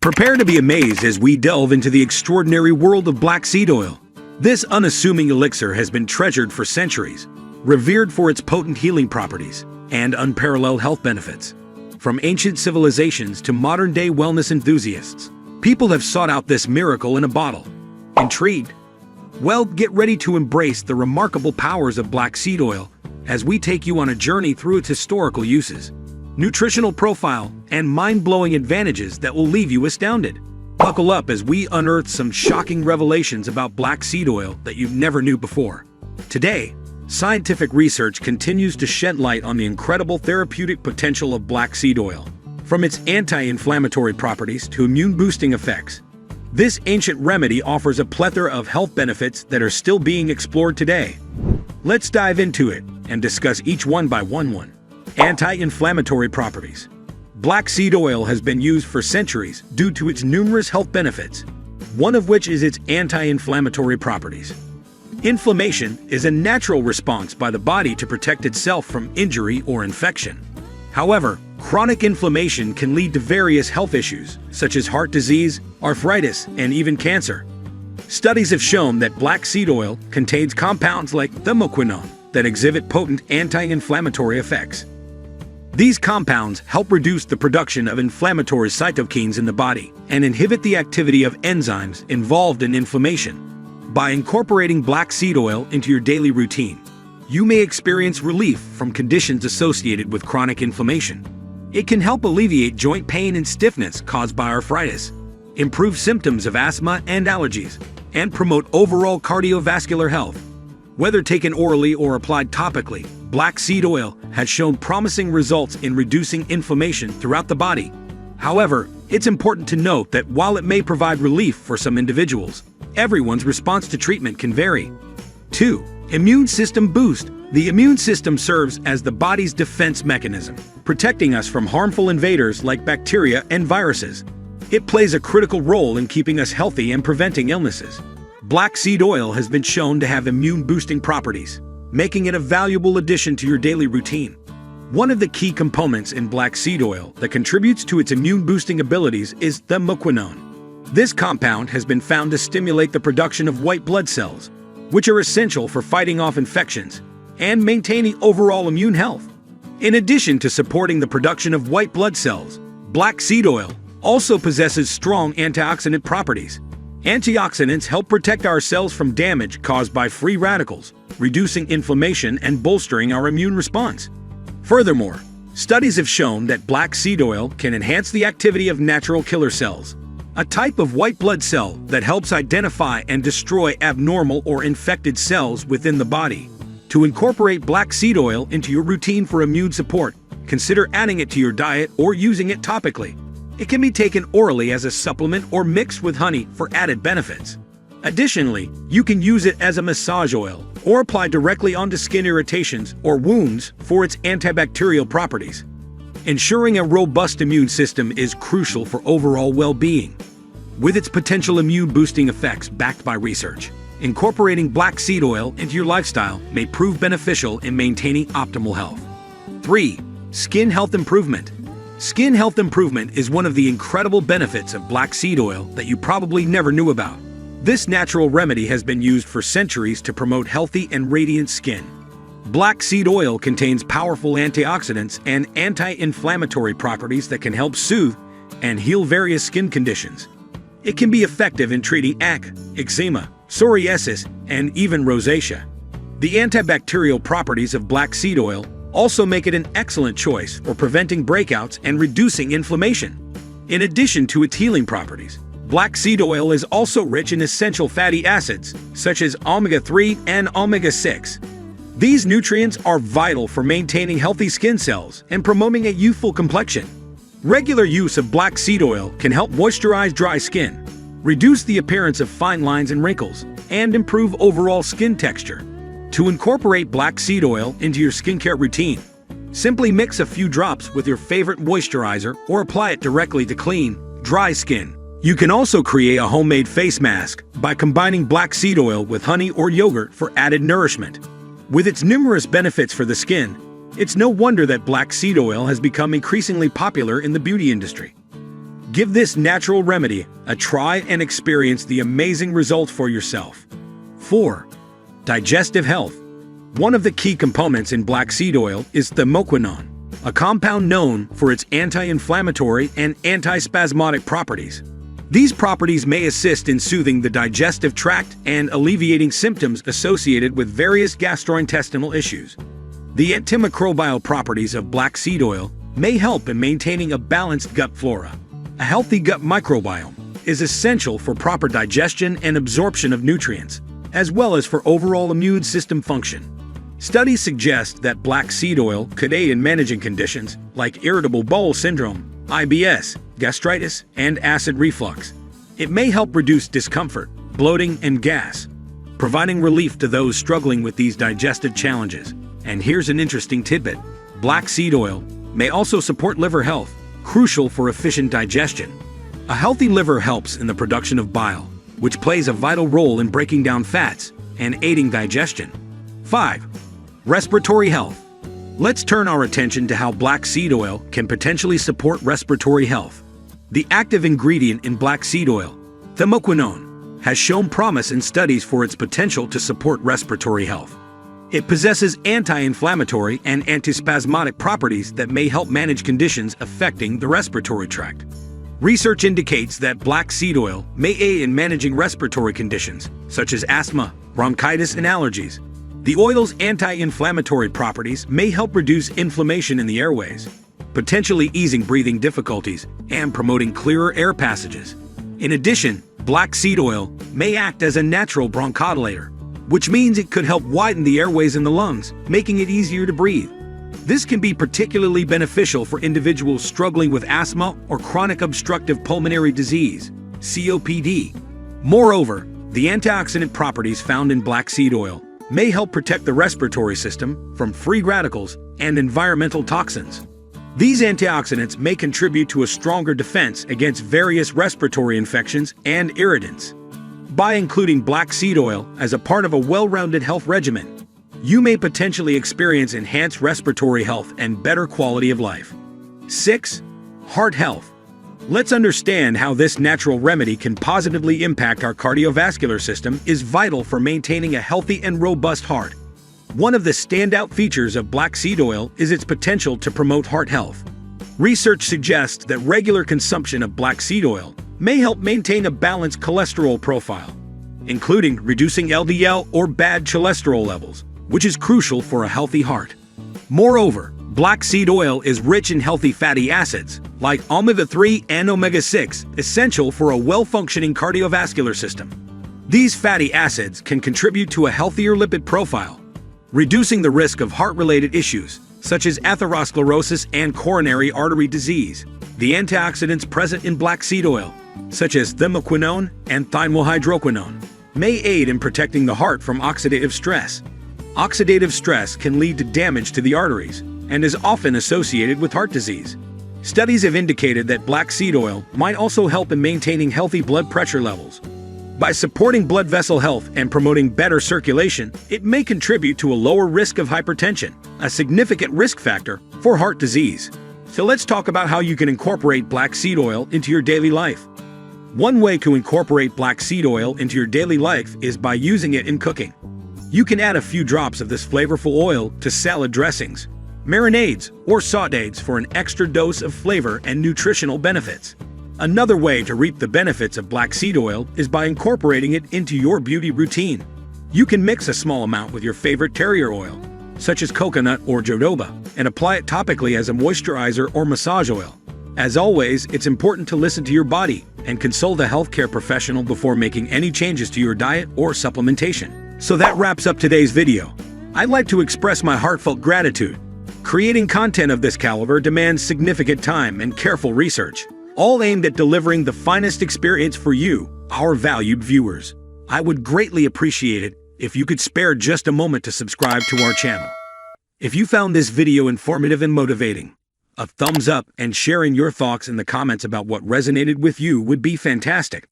Prepare to be amazed as we delve into the extraordinary world of black seed oil. This unassuming elixir has been treasured for centuries, revered for its potent healing properties and unparalleled health benefits. From ancient civilizations to modern-day wellness enthusiasts, people have sought out this miracle in a bottle. Intrigued? Well, get ready to embrace the remarkable powers of black seed oil as we take you on a journey through its historical uses, nutritional profile, and mind-blowing advantages that will leave you astounded. Buckle up as we unearth some shocking revelations about black seed oil that you never knew before. Today, scientific research continues to shed light on the incredible therapeutic potential of black seed oil. From its anti-inflammatory properties to immune-boosting effects, this ancient remedy offers a plethora of health benefits that are still being explored today. Let's dive into it and discuss each one by one. Anti-inflammatory properties. Black seed oil has been used for centuries due to its numerous health benefits, one of which is its anti-inflammatory properties. Inflammation is a natural response by the body to protect itself from injury or infection. However, chronic inflammation can lead to various health issues, such as heart disease, arthritis, and even cancer. Studies have shown that black seed oil contains compounds like thymoquinone that exhibit potent anti-inflammatory effects. These compounds help reduce the production of inflammatory cytokines in the body and inhibit the activity of enzymes involved in inflammation. By incorporating black seed oil into your daily routine, you may experience relief from conditions associated with chronic inflammation. It can help alleviate joint pain and stiffness caused by arthritis, improve symptoms of asthma and allergies, and promote overall cardiovascular health. Whether taken orally or applied topically, black seed oil has shown promising results in reducing inflammation throughout the body. However, it's important to note that while it may provide relief for some individuals, everyone's response to treatment can vary. 2. Immune system boost. The immune system serves as the body's defense mechanism, protecting us from harmful invaders like bacteria and viruses. It plays a critical role in keeping us healthy and preventing illnesses. Black seed oil has been shown to have immune-boosting properties, making it a valuable addition to your daily routine. One of the key components in black seed oil that contributes to its immune-boosting abilities is thymoquinone. This compound has been found to stimulate the production of white blood cells, which are essential for fighting off infections and maintaining overall immune health. In addition to supporting the production of white blood cells, black seed oil also possesses strong antioxidant properties. Antioxidants help protect our cells from damage caused by free radicals, reducing inflammation and bolstering our immune response. Furthermore, studies have shown that black seed oil can enhance the activity of natural killer cells, a type of white blood cell that helps identify and destroy abnormal or infected cells within the body. To incorporate black seed oil into your routine for immune support, consider adding it to your diet or using it topically. It can be taken orally as a supplement or mixed with honey for added benefits. Additionally, you can use it as a massage oil or apply directly onto skin irritations or wounds for its antibacterial properties. Ensuring a robust immune system is crucial for overall well-being. With its potential immune-boosting effects backed by research, incorporating black seed oil into your lifestyle may prove beneficial in maintaining optimal health. 3. Skin health improvement. Skin health improvement is one of the incredible benefits of black seed oil that you probably never knew about. This natural remedy has been used for centuries to promote healthy and radiant skin. Black seed oil contains powerful antioxidants and anti-inflammatory properties that can help soothe and heal various skin conditions. It can be effective in treating acne, eczema, psoriasis, and even rosacea. The antibacterial properties of black seed oil also make it an excellent choice for preventing breakouts and reducing inflammation. In addition to its healing properties, black seed oil is also rich in essential fatty acids, such as omega-3 and omega-6. These nutrients are vital for maintaining healthy skin cells and promoting a youthful complexion. Regular use of black seed oil can help moisturize dry skin, reduce the appearance of fine lines and wrinkles, and improve overall skin texture. To incorporate black seed oil into your skincare routine, simply mix a few drops with your favorite moisturizer or apply it directly to clean, dry skin. You can also create a homemade face mask by combining black seed oil with honey or yogurt for added nourishment. With its numerous benefits for the skin, it's no wonder that black seed oil has become increasingly popular in the beauty industry. Give this natural remedy a try and experience the amazing results for yourself. 4. Digestive Health. One of the key components in black seed oil is thymoquinone, a compound known for its anti-inflammatory and antispasmodic properties. These properties may assist in soothing the digestive tract and alleviating symptoms associated with various gastrointestinal issues. The antimicrobial properties of black seed oil may help in maintaining a balanced gut flora. A healthy gut microbiome is essential for proper digestion and absorption of nutrients, as well as for overall immune system function. Studies suggest that black seed oil could aid in managing conditions like irritable bowel syndrome, IBS, gastritis, and acid reflux. It may help reduce discomfort, bloating, and gas, providing relief to those struggling with these digestive challenges. And here's an interesting tidbit. Black seed oil may also support liver health, crucial for efficient digestion. A healthy liver helps in the production of bile, which plays a vital role in breaking down fats and aiding digestion. 5. Respiratory health. Let's turn our attention to how black seed oil can potentially support respiratory health. The active ingredient in black seed oil, thymoquinone, has shown promise in studies for its potential to support respiratory health. It possesses anti-inflammatory and antispasmodic properties that may help manage conditions affecting the respiratory tract. Research indicates that black seed oil may aid in managing respiratory conditions, such as asthma, bronchitis, and allergies. The oil's anti-inflammatory properties may help reduce inflammation in the airways, potentially easing breathing difficulties and promoting clearer air passages. In addition, black seed oil may act as a natural bronchodilator, which means it could help widen the airways in the lungs, making it easier to breathe. This can be particularly beneficial for individuals struggling with asthma or chronic obstructive pulmonary disease, COPD. Moreover, the antioxidant properties found in black seed oil may help protect the respiratory system from free radicals and environmental toxins. These antioxidants may contribute to a stronger defense against various respiratory infections and irritants. By including black seed oil as a part of a well-rounded health regimen, you may potentially experience enhanced respiratory health and better quality of life. 6. Heart health. Let's understand how this natural remedy can positively impact our cardiovascular system is vital for maintaining a healthy and robust heart. One of the standout features of black seed oil is its potential to promote heart health. Research suggests that regular consumption of black seed oil may help maintain a balanced cholesterol profile, including reducing LDL or bad cholesterol levels, which is crucial for a healthy heart. Moreover, black seed oil is rich in healthy fatty acids, like omega-3 and omega-6, essential for a well-functioning cardiovascular system. These fatty acids can contribute to a healthier lipid profile, reducing the risk of heart-related issues, such as atherosclerosis and coronary artery disease. The antioxidants present in black seed oil, such as thymoquinone and thymlohydroquinone, may aid in protecting the heart from oxidative stress. Oxidative stress can lead to damage to the arteries and is often associated with heart disease. Studies have indicated that black seed oil might also help in maintaining healthy blood pressure levels. By supporting blood vessel health and promoting better circulation, it may contribute to a lower risk of hypertension, a significant risk factor for heart disease. So let's talk about how you can incorporate black seed oil into your daily life. One way to incorporate black seed oil into your daily life is by using it in cooking. You can add a few drops of this flavorful oil to salad dressings, marinades, or sautés for an extra dose of flavor and nutritional benefits. Another way to reap the benefits of black seed oil is by incorporating it into your beauty routine. You can mix a small amount with your favorite terrier oil, such as coconut or jojoba, and apply it topically as a moisturizer or massage oil. As always, it's important to listen to your body and consult a healthcare professional before making any changes to your diet or supplementation. So that wraps up today's video. I'd like to express my heartfelt gratitude. Creating content of this caliber demands significant time and careful research, all aimed at delivering the finest experience for you, our valued viewers. I would greatly appreciate it if you could spare just a moment to subscribe to our channel. If you found this video informative and motivating, a thumbs up and sharing your thoughts in the comments about what resonated with you would be fantastic.